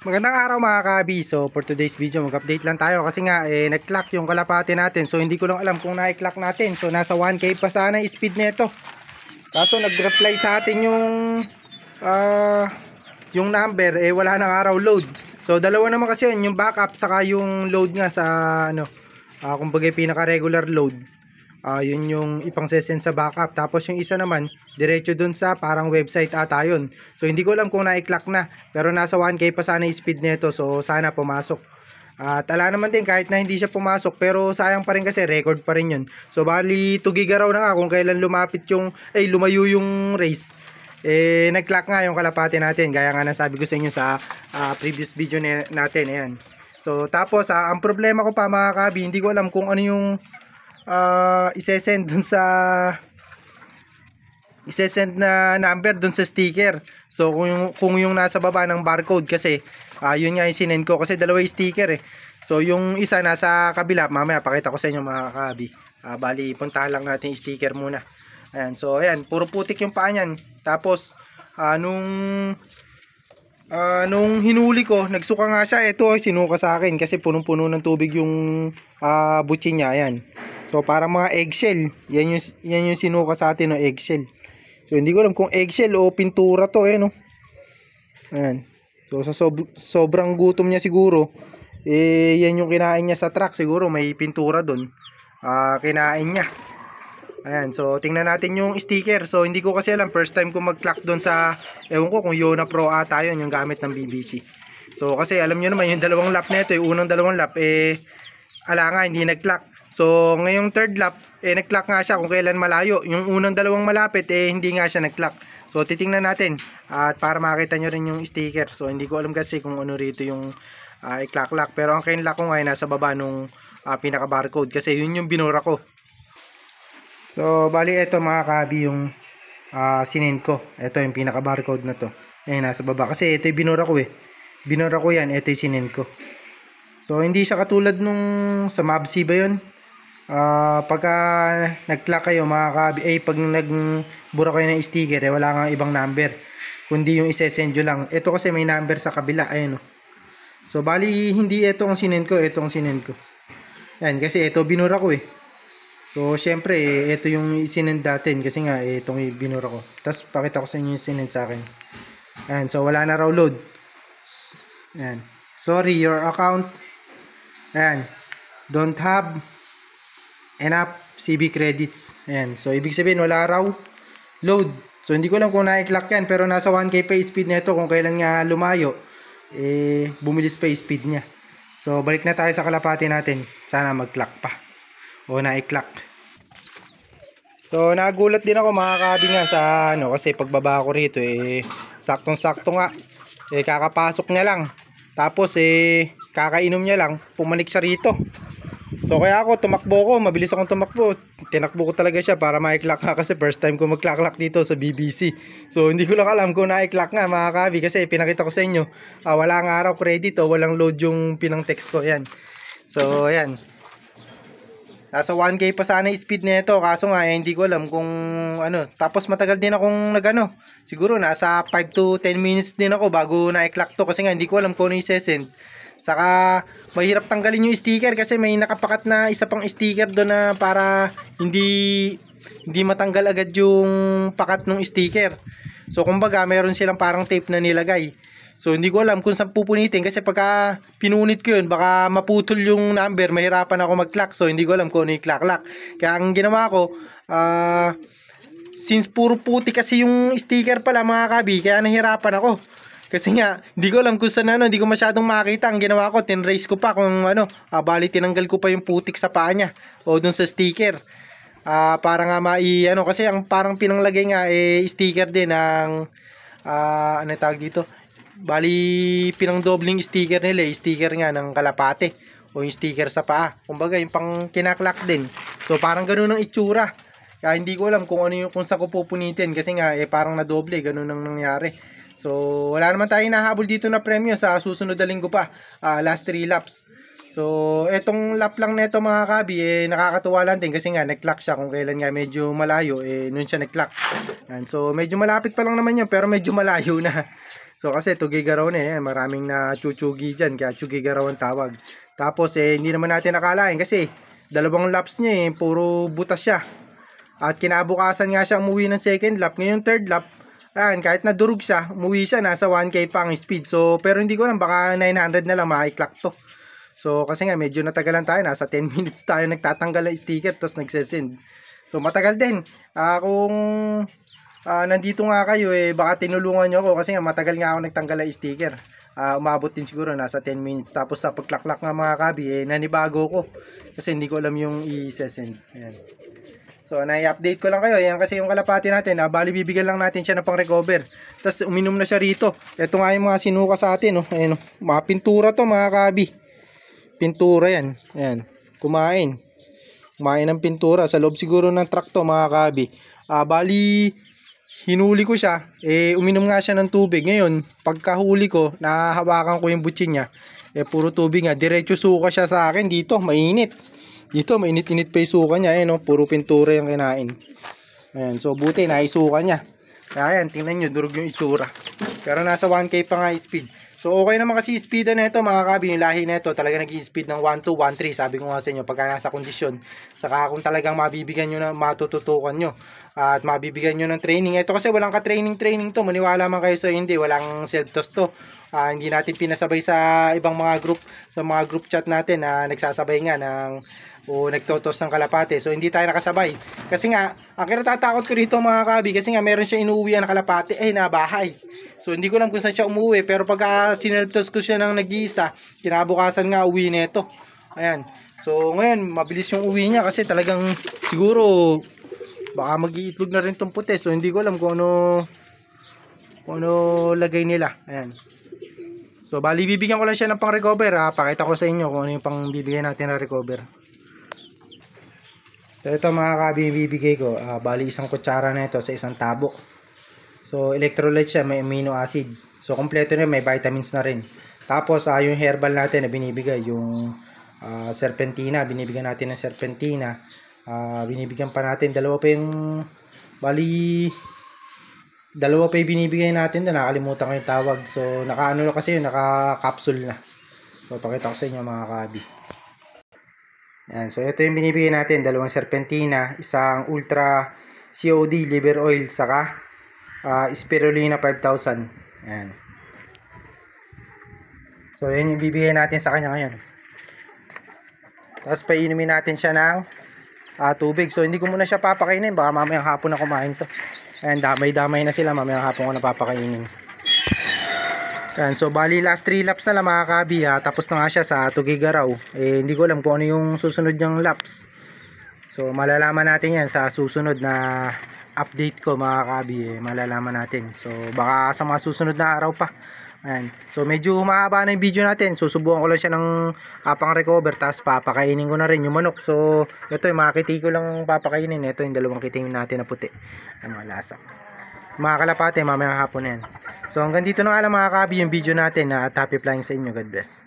Magandang araw mga kabi. So for today's video mag-update lang tayo kasi nga nag-clock yung kalapati natin. So hindi ko lang alam kung na-clock natin. So nasa 1K pa sana yung speed nito. Kaso nag-reply sa atin yung number wala nang araw load. So dalawa naman kasi yun, yung backup saka yung load nga sa kumbaga pinaka-regular load. Yun yung ipang sesend sa backup. Tapos yung isa naman diretso dun sa parang website ata yun. So hindi ko alam kung na-clock na, pero nasa 1K pa sana yung speed nito. So sana pumasok. At ala naman din kahit na hindi siya pumasok, pero sayang pa rin kasi record pa rin yun. So bali 2 giga raw na nga kung kailan lumapit yung lumayo yung race. Nag-clock nga yung kalapati natin, gaya nga nasabi ko sa inyo sa previous video natin. Ayan. So tapos ang problema ko pa mga kabi, hindi ko alam kung ano yung isesend dun sa na number dun sa sticker. So kung yung nasa baba ng barcode, kasi yun nga yung sinend ko, kasi dalawa yung sticker So yung isa nasa kabila, mamaya pakita ko sa inyo mga kabi. Bali puntahan lang natin yung sticker muna. Ayan, so ayan, puro putik yung paa niyan. Tapos nung hinuli ko, nagsuka nga siya. Ito sinuka sa akin kasi punong-puno ng tubig yung butsi niya. Ayan. So parang mga eggshell. Yan yung sinuka sa atin, no, eggshell. So hindi ko alam kung eggshell o pintura to, no. Ayan. So sa sobrang gutom niya siguro, yan yung kinain niya sa truck. Siguro may pintura doon. Kinain niya. Ayan, so tingnan natin yung sticker. So hindi ko kasi alam, first time ko mag-clock doon sa, ewan ko kung Yona Pro ata yun, yung gamit ng BBC. So kasi alam nyo naman, yung dalawang lap na ito, yung unang dalawang lap, ala nga, hindi nag-clock. So ngayong third lap, nag-clock nga siya kung kailan malayo. Yung unang dalawang malapit, hindi nga siya nag-clock. So titingnan natin, at para makita nyo rin yung sticker. So hindi ko alam kasi kung ano rito yung i-clock-lock. Pero ang kinlock ko nga ay nasa baba nung pinaka-barcode, kasi yun yung binura ko. So bali ito mga kabi yung sinend ko. Ito yung pinaka-barcode na to. Ayan, nasa baba. Kasi ito yung binura ko Binura ko yan, ito yung sinend ko. So hindi siya katulad nung sa Mabsi ba yun? Pagka nag-clock kayo mga kabi, pag nagbura kayo ng sticker, wala kang ibang number, kundi yung isesend nyo lang. Ito kasi may number sa kabila. Ayan o. So bali hindi ito ang sinend ko, ito ang sinend ko. Ayan, kasi ito binura ko So syempre ito yung sinend natin, kasi nga itong binura ko. Tapos pakita ko sa inyo yung sinend sa akin. Ayan, so wala na raw load. Ayan. Sorry, your account don't have enough CB credits. Ayan. So ibig sabihin wala raw load. So hindi ko alam kung na-clock yan, pero nasa 1K pa speed nito. Kung kailan nga lumayo, bumilis pa speed niya. So balik na tayo sa kalapati natin. Sana mag-clock pa o na-clock. So nagulat din ako mga kabi nga sa kasi pagbaba ko rito saktong-sakto nga kakapasok niya lang. Tapos kakainom niya lang, pumalik siya rito. So kaya ako tumakbo ko, mabilis akong tumakbo. Tinakbo ko talaga siya para ma-clock nga, kasi first time ko mag-clock dito sa BBC. So hindi ko lang alam kung na-clock nga mga kabi, kasi pinakita ko sa inyo wala nga araw credit walang load yung pinang text ko. Yan. So ayan. Nasa 1K pa sana yung speed nito, kaso nga hindi ko alam kung ano. Tapos matagal din akong siguro nasa 5 to 10 minutes din ako bago na-clock to, kasi nga hindi ko alam kung ano yung sesend. Saka mahirap tanggalin yung sticker, kasi may nakapakat na isa pang sticker doon na para hindi matanggal agad yung pakat ng sticker. So kumbaga meron silang parang tape na nilagay. So hindi ko alam kung saan pupunitin, kasi pagka pinunit ko yun, baka maputol yung number, mahirapan ako mag-clock. So hindi ko alam kung ano yung clock-lock. Kaya ang ginawa ko, since puro puti kasi yung sticker pala mga kabi, kaya nahirapan ako. Kasi nga, hindi ko alam kung saan hindi ko masyadong makita. Ang ginawa ko, tinrace ko pa kung bali tinanggal ko pa yung putik sa paa niya o dun sa sticker. Para nga kasi ang parang pinanglagay nga sticker din ng ano tawag dito, bali pinang dobling sticker nila, sticker nga ng kalapate o yung sticker sa paa, kumbaga yung pang kinaklak din. So parang ganoon ang itsura, kaya hindi ko alam kung ano yung, kung saan ko pupunitin, kasi nga parang nadoble, ganoon ang nangyari. So wala naman tayong nahabol dito na premyo sa susunod na linggo pa, last 3 laps. So etong lap lang nito mga kabi, nakakatuwa lang din, kasi nga nag-clock siya kung kailan nga medyo malayo, noon siya nag-clock. So medyo malapit pa lang naman yun, pero medyo malayo na. So kasi tugigaraw na maraming na chuchugi dyan, kaya chugigaraw ang tawag. Tapos hindi naman natin nakalain kasi dalawang laps niya puro butas siya. At kinabukasan nga siya umuwi ng second lap. Ngayon third lap, kahit nadurog siya, umuwi siya, nasa 1K pa ang speed. So pero hindi ko lang, baka 900 na lang ma-clock to. So kasi nga medyo natagalan tayo, nasa 10 minutes tayo nagtatanggal ng sticker tapos nagsesend. So matagal din. Kung nandito nga kayo baka tinulungan nyo ako kasi nga matagal nga ako nagtanggal ng sticker. Umabot din siguro nasa 10 minutes. Tapos sa pagklaklak nga mga kabi nanibago ko kasi hindi ko alam yung i-send. Ayan. So na-update ko lang kayo. Ayan kasi yung kalapati natin, bali bibigyan lang natin siya ng pang-recover. Tapos uminom na siya rito. Ito nga yung mga sinuka sa atin, Ayan, mga pintura to mga kabi. Pintura yan. Ayan. Kumain ng pintura sa loob siguro ng truck to mga kabi. Bali hinuli ko siya, uminom nga siya ng tubig. Ngayon pagkahuli ko, nahahawakan ko yung butsin niya, puro tubig nga, diretso suka siya sa akin. Dito mainit, mainit-init pa yung suka niya, puro pintura yung kinain. Ayan, so buti naisuka niya. Kaya yan, tingnan nyo, durog yung itsura. Pero nasa 1K pa nga speed. So okay naman kasi speed na ito mga kabi, yung lahi na ito talaga nag-i-speed ng 1.2, 1.3. Sabi ko nga sa inyo, pagka nasa kondisyon, saka kung talagang mabibigyan nyo na, matututukan nyo at mabibigyan nyo ng training. Ito kasi walang ka-training to, maniwala man kayo sa hindi, walang self-toss to. Hindi natin pinasabay sa ibang mga group, sa mga group chat natin na nagsasabay nga ng nagtotos ng kalapate. So hindi tayo nakasabay. Kasi nga, ang kinatatakot ko dito mga kabi, kasi nga meron siya inuuwi na kalapate na bahay. So hindi ko alam kung saan siya umuwi, pero pagka sineltos ko siya ng nag-iisa, kinabukasan nga uwi nito. Ayan. So ngayon, mabilis yung uwi niya kasi talagang siguro baka mag-iitlog na rin tong puti. So hindi ko alam kung ano lagay nila. Ayan. So bali bibigyan ko lang siya ng pang-recover. Pakita ko sa inyo kung ano yung pang bibigyan natin na recover. So ito mga kabi, bibigay ko, bali isang kutsara na ito sa isang tabok. So electrolyte siya, may amino acids. So kompleto na, may vitamins na rin. Tapos yung herbal natin na binibigay, yung serpentina, binibigyan natin ng serpentina. Binibigyan pa natin, dalawa pa yung binibigay natin doon, nakalimutan ko yung tawag. So naka-ano na kasi yun, naka-capsule na. So pakita ko sa inyo mga kabi. Yan, so ito yung binibigay natin, dalawang serpentina, isang ultra COD liver oil, saka spirulina 5,000. Ayan. So yan yung bibigay natin sa kanya ngayon. Tapos painumin natin siya ng tubig. So hindi ko muna siya papakainin, baka mamayang hapon na kumain to. Ayan, damay-damay na sila, mamayang hapon ko na papakainin. Ayan, so bali last 3 laps na lang mga kabi, tapos na nga siya sa Tugigaraw. Hindi ko alam kung ano yung susunod niyang laps. So malalaman natin yan sa susunod na update ko mga kabi, malalaman natin. So baka sa mga susunod na araw pa. Ayan. So medyo mahaba na yung video natin. Susubukan ko lang siya ng pang recover, tapos papakainin ko na rin yung manok. So ito yung mga kitty ko lang papakainin. Ito yung dalawang kiting natin na puti, ang mga lasak. Mga kalapate, mamayang hapon na yan. So hanggang dito na nga lang mga kabi yung video natin, at happy flying sa inyo. God bless.